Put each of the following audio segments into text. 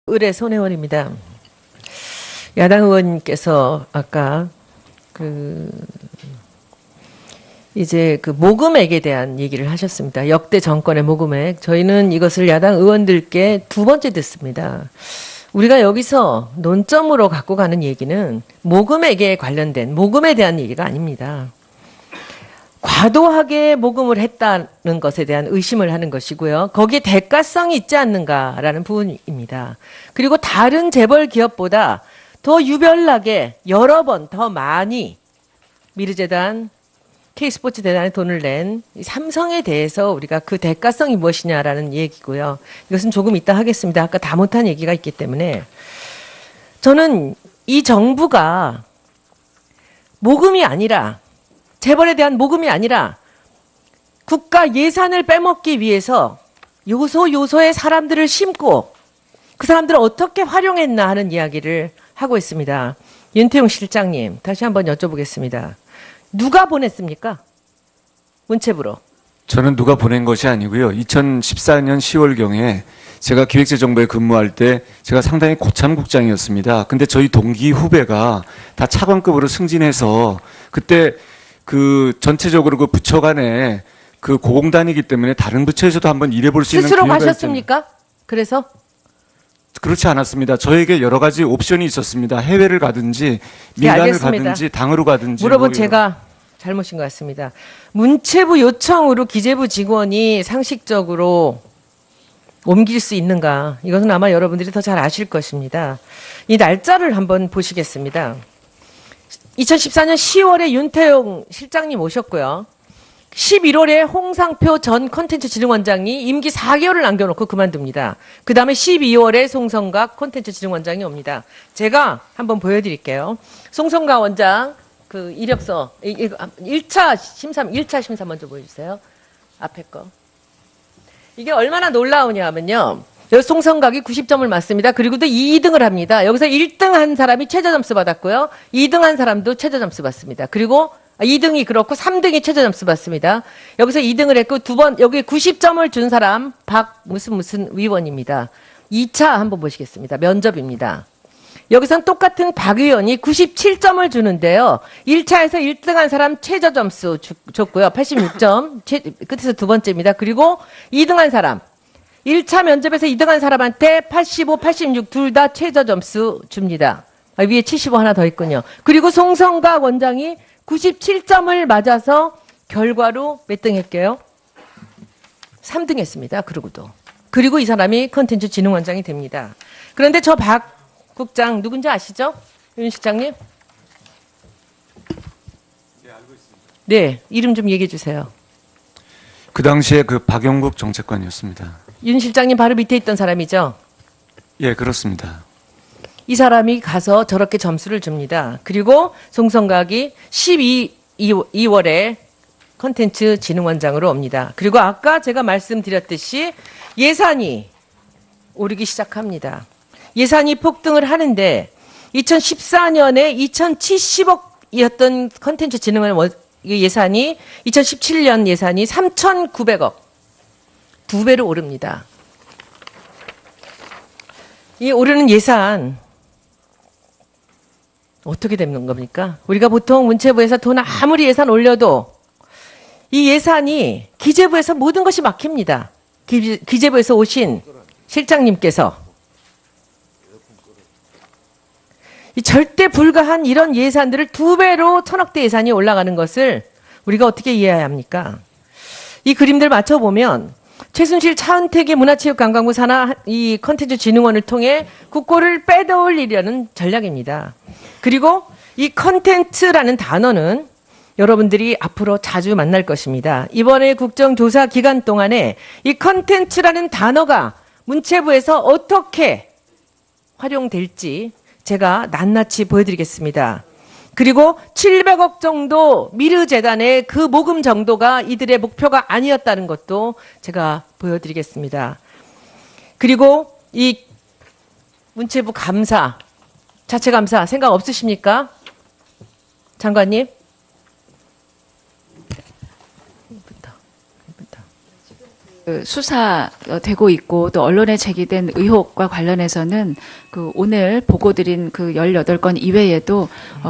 의뢰 손혜원입니다. 야당 의원님께서 아까 이제 모금액에 대한 얘기를 하셨습니다. 역대 정권의 모금액. 저희는 이것을 야당 의원들께 두 번째 듣습니다. 우리가 여기서 논점으로 갖고 가는 얘기는 모금액에 관련된 모금에 대한 얘기가 아닙니다. 과도하게 모금을 했다는 것에 대한 의심을 하는 것이고요. 거기에 대가성이 있지 않는가라는 부분입니다. 그리고 다른 재벌 기업보다 더 유별나게 여러 번 더 많이 미르재단, K스포츠재단에 돈을 낸 삼성에 대해서 우리가 그 대가성이 무엇이냐라는 얘기고요. 이것은 조금 이따 하겠습니다. 아까 다 못한 얘기가 있기 때문에 저는 이 정부가 모금이 아니라 재벌에 대한 모금이 아니라 국가 예산을 빼먹기 위해서 요소요소의 사람들을 심고 그 사람들을 어떻게 활용했나 하는 이야기를 하고 있습니다. 윤태용 실장님, 다시 한번 여쭤보겠습니다. 누가 보냈습니까? 문체부로. 저는 누가 보낸 것이 아니고요. 2014년 10월경에 제가 기획재정부에 근무할 때 제가 상당히 고참 국장이었습니다. 근데 저희 동기 후배가 다 차관급으로 승진해서 그때 전체적으로 부처 간에 고공단이기 때문에 다른 부처에서도 한번 일해볼 수 있는 스스로 기회가 가셨습니까? 그래서? 그렇지 않았습니다. 저에게 여러 가지 옵션이 있었습니다. 해외를 가든지 민간을 가든지 당으로 가든지. 물어본 제가 잘못인 것 같습니다. 문체부 요청으로 기재부 직원이 상식적으로 옮길 수 있는가? 이것은 아마 여러분들이 더 잘 아실 것입니다. 이 날짜를 한번 보시겠습니다. 2014년 10월에 윤태용 실장님 오셨고요. 11월에 홍상표 전 콘텐츠진흥원장이 임기 4개월을 남겨놓고 그만둡니다. 그 다음에 12월에 송성각 콘텐츠진흥원장이 옵니다. 제가 한번 보여드릴게요. 송성각 원장 이력서 1차 심사 먼저 보여주세요. 앞에 거. 이게 얼마나 놀라우냐 하면요. 여기 송성각이 90점을 맞습니다. 그리고 또 2등을 합니다. 여기서 1등 한 사람이 최저점수 받았고요. 2등 한 사람도 최저점수 받습니다. 그리고 2등이 그렇고 3등이 최저점수 받습니다. 여기서 2등을 했고 여기 90점을 준 사람 무슨 위원입니다. 2차 한번 보시겠습니다. 면접입니다. 여기선 똑같은 박 의원이 97점을 주는데요. 1차에서 1등한 사람 최저점수 줬고요. 86점. 끝에서 두 번째입니다. 그리고 2등한 사람. 1차 면접에서 2등한 사람한테 85, 86 둘 다 최저점수 줍니다. 위에 75 하나 더 있군요. 그리고 송성각 원장이 97점을 맞아서 결과로 몇 등 했게요? 3등 했습니다. 그리고 이 사람이 컨텐츠 진흥원장이 됩니다. 그런데 저 박 국장 누군지 아시죠? 윤 실장님? 네, 알고 있습니다. 네, 이름 좀 얘기해 주세요. 그 당시에 박영국 정책관이었습니다. 윤 실장님 바로 밑에 있던 사람이죠? 예, 그렇습니다. 이 사람이 가서 저렇게 점수를 줍니다. 그리고 송성각이 12월에 콘텐츠 진흥원장으로 옵니다. 그리고 아까 제가 말씀드렸듯이 예산이 오르기 시작합니다. 예산이 폭등을 하는데 2014년에 2,070억이었던 콘텐츠 진흥원 예산이 2017년 예산이 3,900억. 2배로 오릅니다. 이 오르는 예산 어떻게 되는 겁니까? 우리가 보통 문체부에서 돈 아무리 예산 올려도 이 예산이 기재부에서 모든 것이 막힙니다. 기재부에서 오신 실장님께서 이 절대 불가한 이런 예산들을 2배로 1,000억대 예산이 올라가는 것을 우리가 어떻게 이해해야 합니까? 이 그림들 맞춰보면 최순실 차은택의 문화체육관광부 산하 이 컨텐츠 진흥원을 통해 국고를 빼돌리려는 전략입니다. 그리고 이 컨텐츠라는 단어는 여러분들이 앞으로 자주 만날 것입니다. 이번에 국정조사 기간 동안에 이 컨텐츠라는 단어가 문체부에서 어떻게 활용될지 제가 낱낱이 보여드리겠습니다. 그리고 700억 정도 미르재단의 그 모금 정도가 이들의 목표가 아니었다는 것도 제가 보여드리겠습니다. 그리고 이 문체부 감사, 자체 감사 생각 없으십니까? 장관님? 수사되고 있고 또 언론에 제기된 의혹과 관련해서는 그 오늘 보고드린 그 18건 이외에도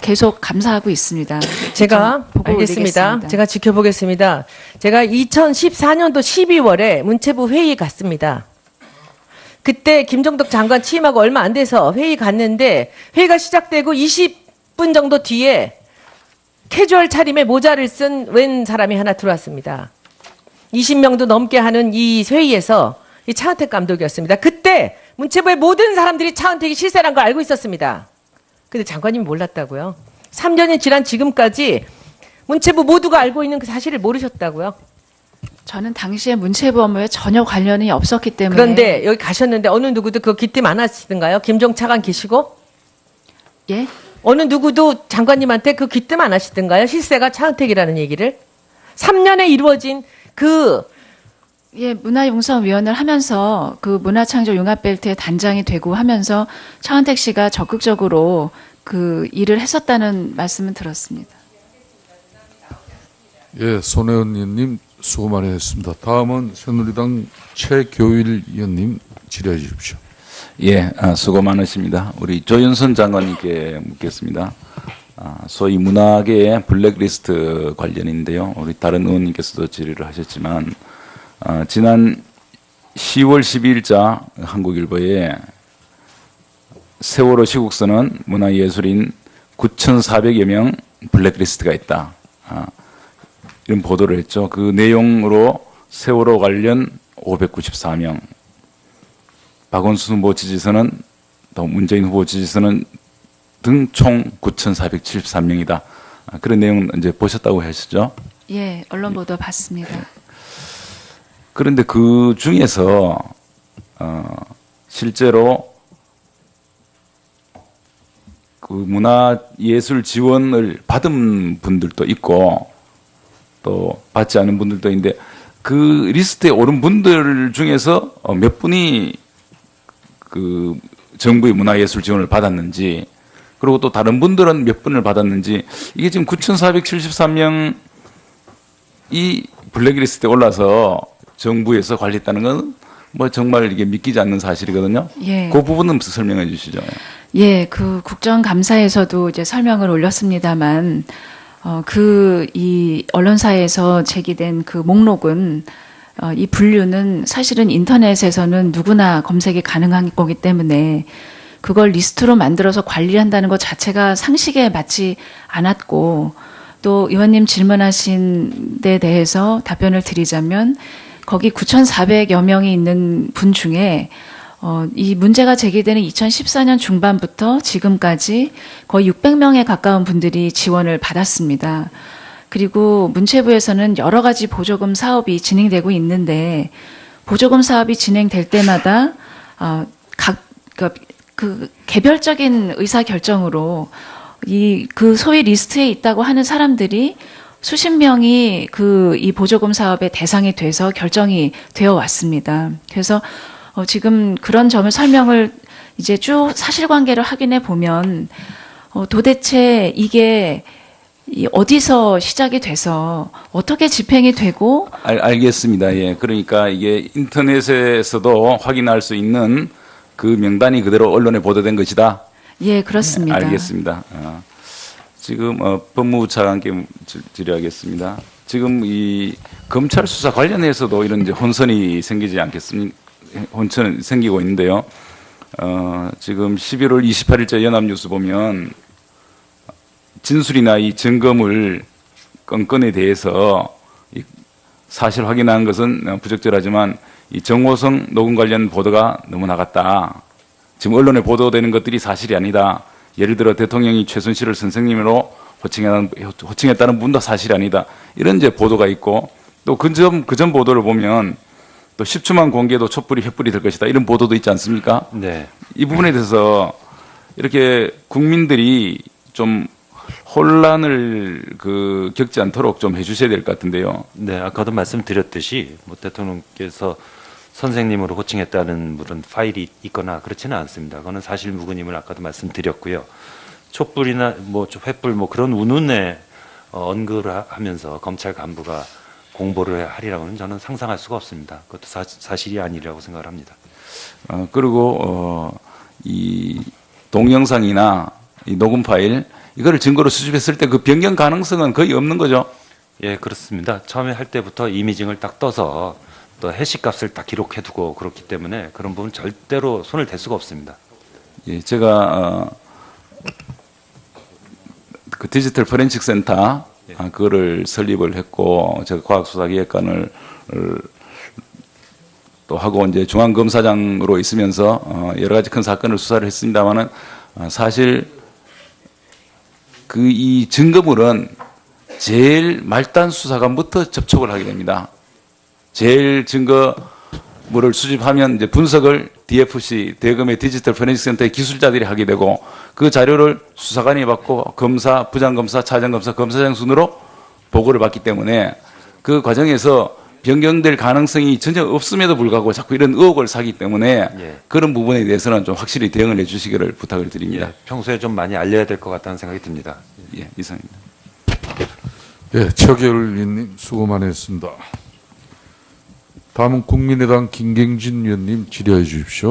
계속 감사하고 있습니다. 제가 보고 알겠습니다. 올리겠습니다. 제가 지켜보겠습니다. 제가 2014년도 12월에 문체부 회의 갔습니다. 그때 김정덕 장관 취임하고 얼마 안 돼서 회의 갔는데 회의가 시작되고 20분 정도 뒤에 캐주얼 차림에 모자를 쓴 웬 사람이 하나 들어왔습니다. 20명도 넘게 하는 이 회의에서 이 차은택 감독이었습니다. 그때 문체부의 모든 사람들이 차은택이 실세란 걸 알고 있었습니다. 근데 장관님이 몰랐다고요. 3년이 지난 지금까지 문체부 모두가 알고 있는 그 사실을 모르셨다고요. 저는 당시에 문체부 업무에 전혀 관련이 없었기 때문에 그런데 여기 가셨는데 어느 누구도 그거 기뜸 안 하시던가요? 김종 차관 계시고? 예? 어느 누구도 장관님한테 그 기뜸 안 하시던가요? 실세가 차은택이라는 얘기를? 3년에 이루어진 그 예, 문화융성위원을 하면서 그 문화창조융합벨트의 단장이 되고 하면서 차은택 씨가 적극적으로 그 일을 했었다는 말씀은 들었습니다. 예, 손혜원 의원님 수고 많이 했습니다. 다음은 새누리당 최교일 의원님 질의해 주십시오. 예, 수고 많으십니다. 우리 조윤선 장관님께 묻겠습니다. 소위 문화계의 블랙리스트 관련인데요. 우리 다른 의원님께서도 질의를 하셨지만 지난 10월 12일자 한국일보에 세월호 시국서는 문화예술인 9,400여 명 블랙리스트가 있다. 이런 보도를 했죠. 그 내용으로 세월호 관련 594명, 박원순 후보 지지선은 또 문재인 후보 지지선은 등 총 9,473명이다. 그런 내용 이제 보셨다고 하시죠? 예, 언론 보도 봤습니다. 그런데 그 중에서 실제로 그 문화예술 지원을 받은 분들도 있고 또 받지 않은 분들도 있는데 그 리스트에 오른 분들 중에서 몇 분이 그 정부의 문화예술 지원을 받았는지 그리고 또 다른 분들은 몇 분을 받았는지 이게 지금 9,473명이 블랙리스트에 올라서 정부에서 관리했다는 건 뭐 정말 이게 믿기지 않는 사실이거든요. 예. 그 부분은 설명해 주시죠. 예, 그 국정감사에서도 이제 설명을 올렸습니다만, 이 언론사에서 제기된 그 목록은, 이 분류는 사실은 인터넷에서는 누구나 검색이 가능한 거기 때문에 그걸 리스트로 만들어서 관리한다는 것 자체가 상식에 맞지 않았고, 또 의원님 질문하신 데 대해서 답변을 드리자면, 거기 9,400여 명이 있는 분 중에 이 문제가 제기되는 2014년 중반부터 지금까지 거의 600명에 가까운 분들이 지원을 받았습니다. 그리고 문체부에서는 여러 가지 보조금 사업이 진행되고 있는데 보조금 사업이 진행될 때마다 그 개별적인 의사 결정으로 그 소위 리스트에 있다고 하는 사람들이 수십 명이 이 보조금 사업의 대상이 돼서 결정이 되어 왔습니다. 그래서 지금 그런 점을 설명을 이제 쭉 사실관계를 확인해 보면 도대체 이게 어디서 시작이 돼서 어떻게 집행이 되고 알겠습니다. 예. 그러니까 이게 인터넷에서도 확인할 수 있는 그 명단이 그대로 언론에 보도된 것이다. 예, 그렇습니다. 알겠습니다. 지금 법무부 차관께 질의하겠습니다. 지금 이 검찰 수사 관련해서도 이런 이제 혼선이 생기지 않겠습니까? 혼선이 생기고 있는데요. 지금 11월 28일자 연합뉴스 보면 진술이나 이 점검을 건건에 대해서 사실 확인한 것은 부적절하지만 이 정호성 녹음 관련 보도가 너무 나갔다. 지금 언론에 보도되는 것들이 사실이 아니다. 예를 들어 대통령이 최순실을 선생님으로 호칭했다는 분도 사실이 아니다. 이런 이제 보도가 있고 또 그 전 보도를 보면 또 10초만 공개도 촛불이 횃불이 될 것이다. 이런 보도도 있지 않습니까? 네. 이 부분에 대해서 이렇게 국민들이 좀 혼란을 겪지 않도록 좀 해주셔야 될 것 같은데요. 네, 아까도 말씀드렸듯이 뭐 대통령께서 선생님으로 호칭했다는 무슨 파일이 있거나 그렇지는 않습니다. 그거는 사실 무근임을 아까도 말씀드렸고요. 촛불이나 뭐 횃불 뭐 그런 운운에 언급을 하면서 검찰 간부가 공보를 하리라고는 저는 상상할 수가 없습니다. 그것도 사실이 아니라고 생각을 합니다. 그리고 이 동영상이나 이 녹음 파일 이거를 증거로 수집했을 때 그 변경 가능성은 거의 없는 거죠. 예, 그렇습니다. 처음에 할 때부터 이미징을 딱 떠서 또 해시값을 딱 기록해두고 그렇기 때문에 그런 부분 절대로 손을 댈 수가 없습니다. 예, 제가 그 디지털 포렌식 센터 그거를 설립을 했고 제가 과학수사기획관을 또 하고 이제 중앙검사장으로 있으면서 여러 가지 큰 사건을 수사를 했습니다만은 사실 그 이 증거물은 제일 말단 수사관부터 접촉을 하게 됩니다. 제일 증거물을 수집하면 이제 분석을 DFC 대검의 디지털 포렌식 센터의 기술자들이 하게 되고 그 자료를 수사관이 받고 검사, 부장검사, 차장검사, 검사장 순으로 보고를 받기 때문에 그 과정에서 변경될 가능성이 전혀 없음에도 불구하고 자꾸 이런 의혹을 사기 때문에 예. 그런 부분에 대해서는 좀 확실히 대응을 해 주시기를 부탁을 드립니다. 예, 평소에 좀 많이 알려야 될 것 같다는 생각이 듭니다. 예, 이상입니다. 예, 최교일님 수고 많으셨습니다. 다음은 국민의당 김경진 위원님 질의해 주십시오.